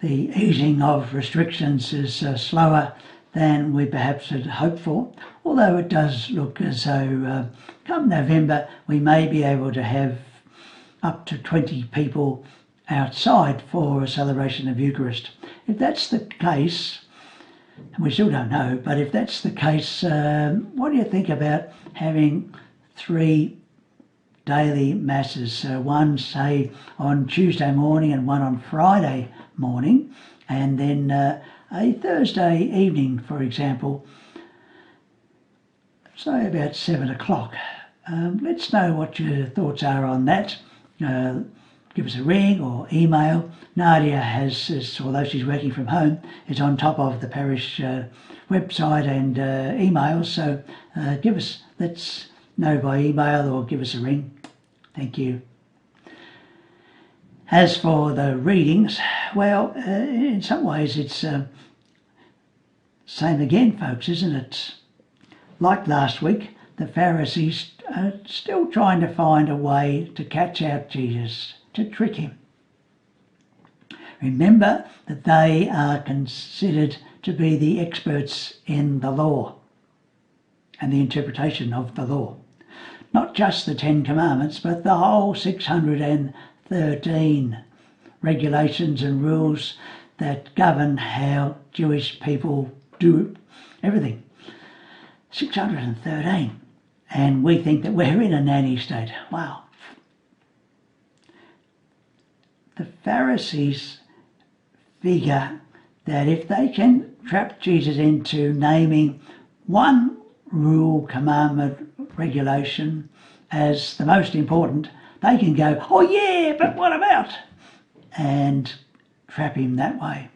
the easing of restrictions is slower than we perhaps had hoped for, although it does look as though come November we may be able to have up to 20 people outside for a celebration of Eucharist. If that's the case, and we still don't know, but if that's the case, what do you think about having 3 daily masses, one say on Tuesday morning and one on Friday morning, and then a Thursday evening, for example, say about 7 o'clock. Let's know what your thoughts are on that. Give us a ring or email. Nadia has, although she's working from home, is on top of the parish website and email, so let's know by email or give us a ring. Thank you. As for the readings, well, in some ways it's same again, folks, isn't it? Like last week, the Pharisees are still trying to find a way to catch out Jesus, to trick him. Remember that they are considered to be the experts in the law and the interpretation of the law. Not just the 10 Commandments, but the whole 613 regulations and rules that govern how Jewish people do everything. 613. And we think that we're in a nanny state. Wow. The Pharisees figure that if they can trap Jesus into naming one rule, commandment, regulation as the most important, they can go, oh yeah, but what about? And trap him that way.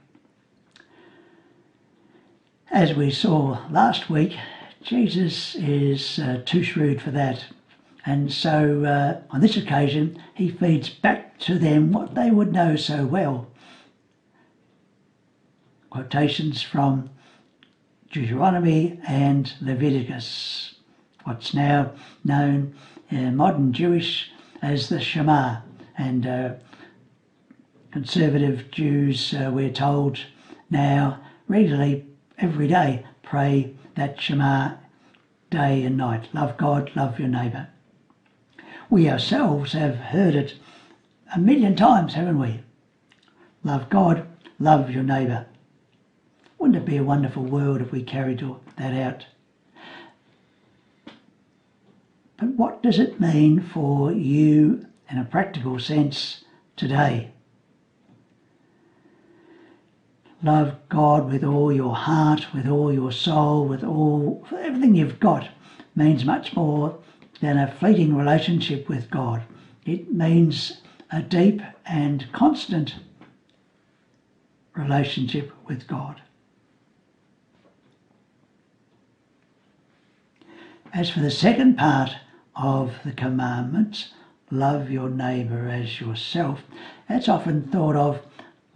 As we saw last week, Jesus is too shrewd for that. And so on this occasion, he feeds back to them what they would know so well. Quotations from Deuteronomy and Leviticus, what's now known in modern Jewish as the Shema. And conservative Jews, we're told now, regularly, every day, pray that Shema day and night. Love God, love your neighbour. We ourselves have heard it 1,000,000 times, haven't we? Love God, love your neighbour. Wouldn't it be a wonderful world if we carried that out? But what does it mean for you in a practical sense today? Love God with all your heart, with all your soul, with everything you've got means much more than a fleeting relationship with God. It means a deep and constant relationship with God. As for the second part of the commandments, love your neighbour as yourself, that's often thought of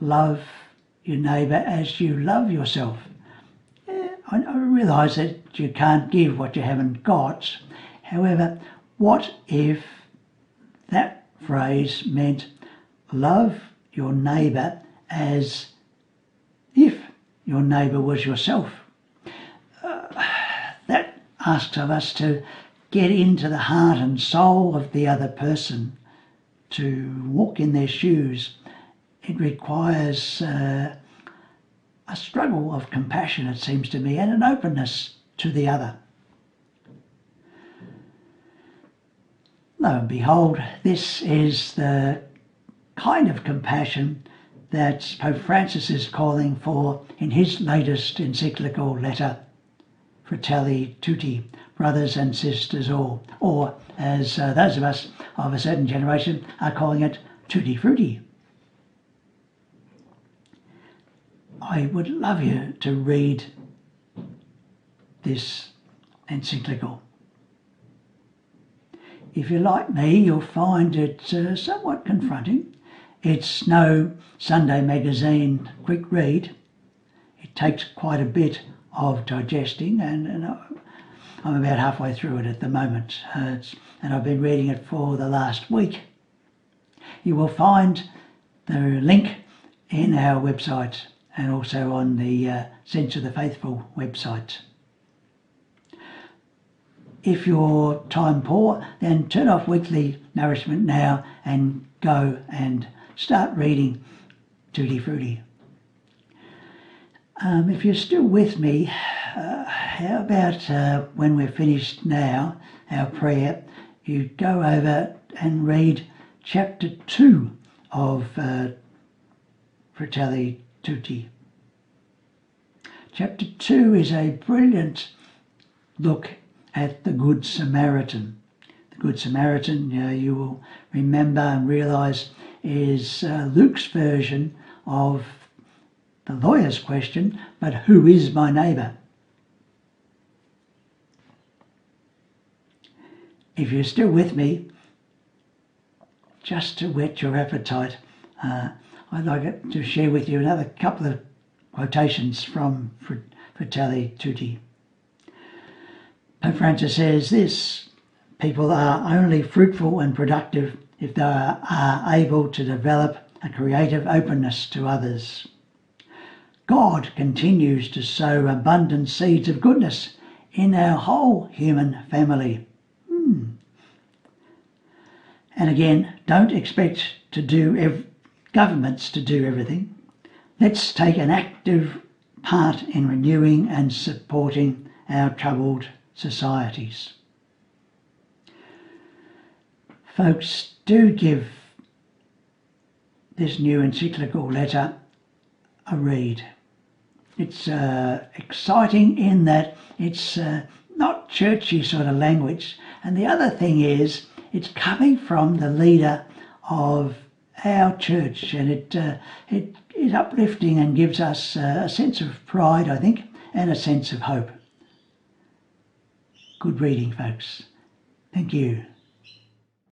love your neighbour as you love yourself. I realise that you can't give what you haven't got. However, what if that phrase meant love your neighbour as if your neighbour was yourself? That asks of us to get into the heart and soul of the other person, to walk in their shoes. It requires a struggle of compassion, it seems to me, and an openness to the other. Lo and behold, this is the kind of compassion that Pope Francis is calling for in his latest encyclical letter, Fratelli Tutti, brothers and sisters all, or as those of us of a certain generation are calling it, Tutti Frutti. I would love you to read this encyclical. If you're like me, you'll find it somewhat confronting. It's no Sunday magazine quick read. It takes quite a bit of digesting, and I'm about halfway through it at the moment, and I've been reading it for the last week. You will find the link in our website and also on the Sense of the Faithful website. If you're time poor, then turn off weekly nourishment now and go and start reading Tutti Frutti. If you're still with me, how about when we're finished now, our prayer, you go over and read chapter 2 of Fratelli Tutti. Chapter 2 is a brilliant look at the Good Samaritan. The Good Samaritan, you will remember and realise, is Luke's version of the lawyer's question, but who is my neighbour? If you're still with me, just to whet your appetite, I'd like to share with you another couple of quotations from Fratelli Tutti. Pope Francis says this: people are only fruitful and productive if they are able to develop a creative openness to others. God continues to sow abundant seeds of goodness in our whole human family. And again, don't expect governments to do everything. Let's take an active part in renewing and supporting our troubled societies. Folks, do give this new encyclical letter a read. It's exciting in that it's not churchy sort of language, and the other thing is it's coming from the leader of our church, and it is uplifting and gives us a sense of pride, I think, and a sense of hope. Good reading, folks. Thank you.